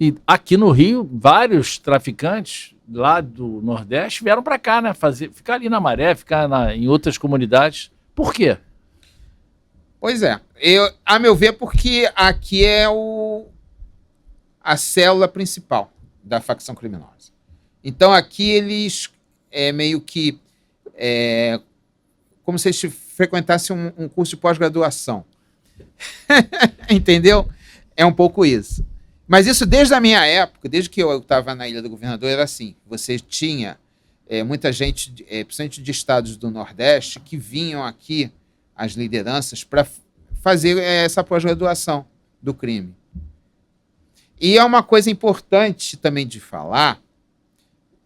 E aqui no Rio, vários traficantes lá do Nordeste vieram para cá, né? Ficar ali na Maré, em outras comunidades. Por quê? Pois é. A meu ver, porque aqui é a célula principal da facção criminosa. Então aqui eles meio que como se eles frequentassem um curso de pós-graduação. Entendeu? É um pouco isso. Mas isso desde a minha época, desde que eu estava na Ilha do Governador, era assim. Você tinha muita gente, principalmente de estados do Nordeste, que vinham aqui, as lideranças, para fazer essa pós-graduação do crime. E é uma coisa importante também de falar,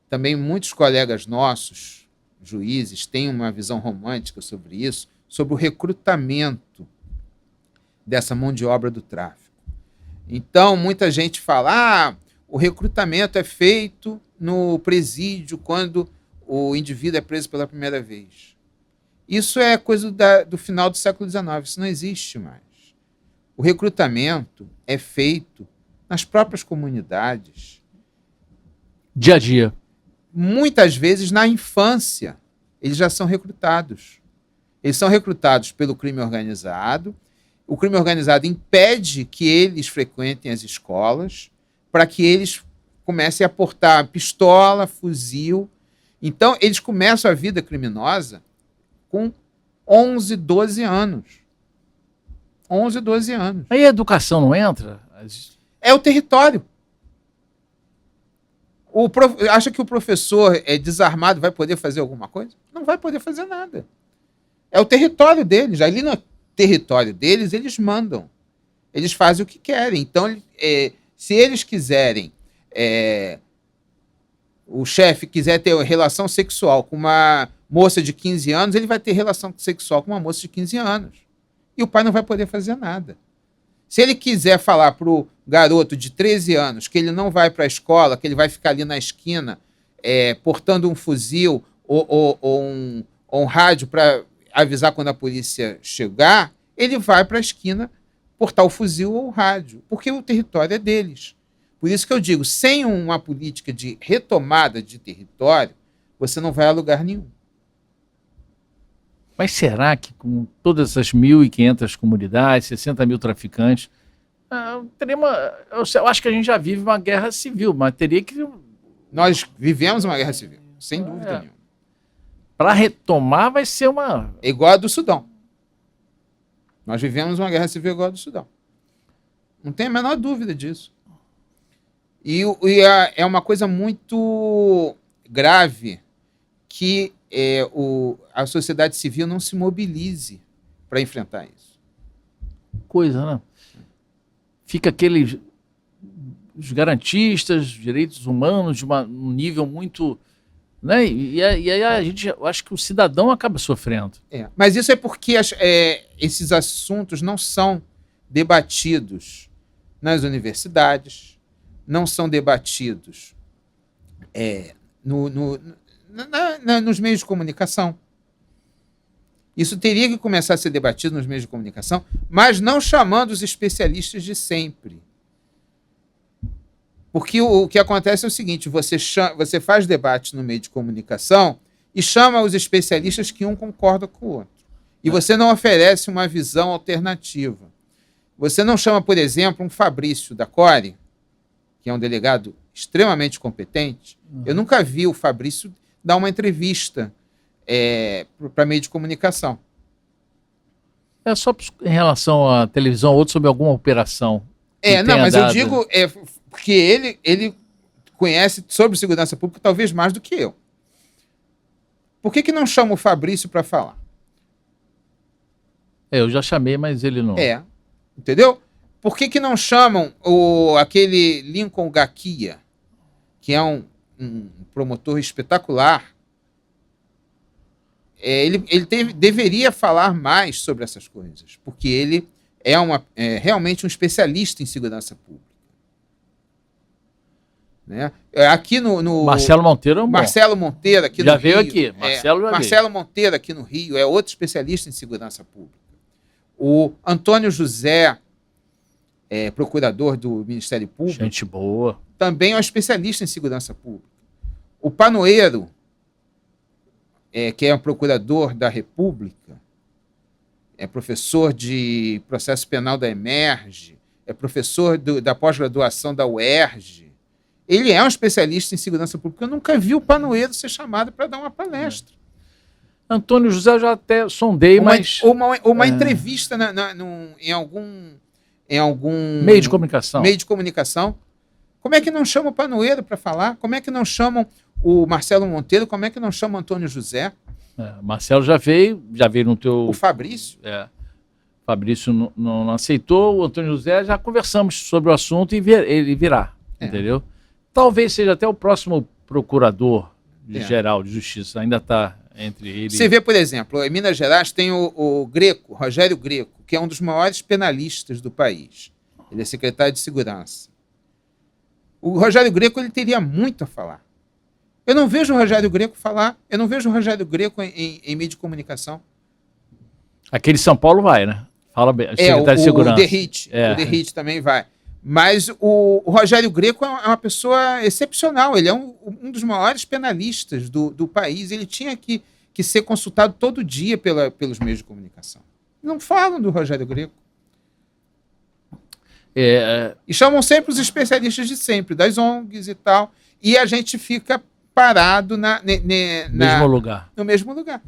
também muitos colegas nossos, juízes, têm uma visão romântica sobre isso, sobre o recrutamento dessa mão de obra do tráfico. Então, muita gente fala, o recrutamento é feito no presídio quando o indivíduo é preso pela primeira vez. Isso é coisa do final do século XIX, isso não existe mais. O recrutamento é feito nas próprias comunidades. Dia a dia. Muitas vezes na infância, eles já são recrutados. Eles são recrutados pelo crime organizado. O crime organizado impede que eles frequentem as escolas para que eles comecem a portar pistola, fuzil. Então, eles começam a vida criminosa com 11, 12 anos. 11, 12 anos. Aí a educação não entra? É o território. Acha que o professor desarmado vai poder fazer alguma coisa? Não vai poder fazer nada. É o território deles. Ali no território deles, eles mandam. Eles fazem o que querem. Então, se eles quiserem, o chefe quiser ter relação sexual com uma moça de 15 anos, ele vai ter relação sexual com uma moça de 15 anos. E o pai não vai poder fazer nada. Se ele quiser falar para o garoto de 13 anos que ele não vai para a escola, que ele vai ficar ali na esquina portando um fuzil ou um rádio para avisar quando a polícia chegar, ele vai para a esquina portar o fuzil ou o rádio, porque o território é deles. Por isso que eu digo, sem uma política de retomada de território, você não vai a lugar nenhum. Mas será que com todas essas 1.500 comunidades, 60 mil traficantes, eu acho que a gente já vive uma guerra civil, mas teria que... Nós vivemos uma guerra civil, sem dúvida nenhuma. Para retomar vai ser uma... É igual a do Sudão. Nós vivemos uma guerra civil igual a do Sudão. Não tem a menor dúvida disso. E é uma coisa muito grave que a sociedade civil não se mobilize para enfrentar isso. Coisa, né? Fica os garantistas, direitos humanos, de um nível muito... Né? E aí eu acho que o cidadão acaba sofrendo. Mas isso é porque esses assuntos não são debatidos nas universidades, não são debatidos nos meios de comunicação. Isso teria que começar a ser debatido nos meios de comunicação, mas não chamando os especialistas de sempre. Porque o que acontece é o seguinte, você faz debate no meio de comunicação e chama os especialistas que um concorda com o outro. E você não oferece uma visão alternativa. Você não chama, por exemplo, um Fabrício da Core, que é um delegado extremamente competente. Eu nunca vi o Fabrício dar uma entrevista para meio de comunicação. É só em relação à televisão, outro sobre alguma operação. Mas eu digo porque ele conhece sobre segurança pública talvez mais do que eu. Por que não chama o Fabrício para falar? Eu já chamei, mas ele não. Entendeu? Por que não chamam aquele Lincoln Gaquia, que é um promotor espetacular? Ele deveria falar mais sobre essas coisas, porque ele é realmente um especialista em segurança pública. Né? Aqui no Marcelo Monteiro é um Marcelo Monteiro aqui no Rio. Já veio aqui. Marcelo Monteiro aqui no Rio é outro especialista em segurança pública. O Antônio José, procurador do Ministério Público. Gente boa. Também é um especialista em segurança pública. O Panoeiro, que é um procurador da República, é professor de processo penal da EMERGE, é professor da pós-graduação da UERJ. Ele é um especialista em segurança pública. Eu nunca vi o Panoeiro ser chamado para dar uma palestra. Antônio José eu já até sondei, mas... Uma entrevista em algum meio de comunicação. Meio de comunicação. Como é que não chama o Panoeiro para falar? Como é que não chamam o Marcelo Monteiro? Como é que não chamam o Antônio José? Marcelo já veio no teu... O Fabrício? Fabrício não aceitou, o Antônio José já conversamos sobre o assunto e ele virá, entendeu? Talvez seja até o próximo procurador geral de justiça, ainda está entre ele... Você vê, por exemplo, em Minas Gerais tem o Greco, Rogério Greco, que é um dos maiores penalistas do país. Ele é secretário de Segurança. O Rogério Greco ele teria muito a falar. Eu não vejo o Rogério Greco falar, eu não vejo o Rogério Greco em meio de comunicação. Aquele São Paulo vai, né? Fala bem, secretário de Segurança. O Derrit também vai. Mas o Rogério Greco é uma pessoa excepcional, ele é um dos maiores penalistas do país, ele tinha que ser consultado todo dia pelos meios de comunicação. Não falam do Rogério Greco. E chamam sempre os especialistas de sempre, das ONGs e tal, e a gente fica parado no mesmo lugar. No mesmo lugar.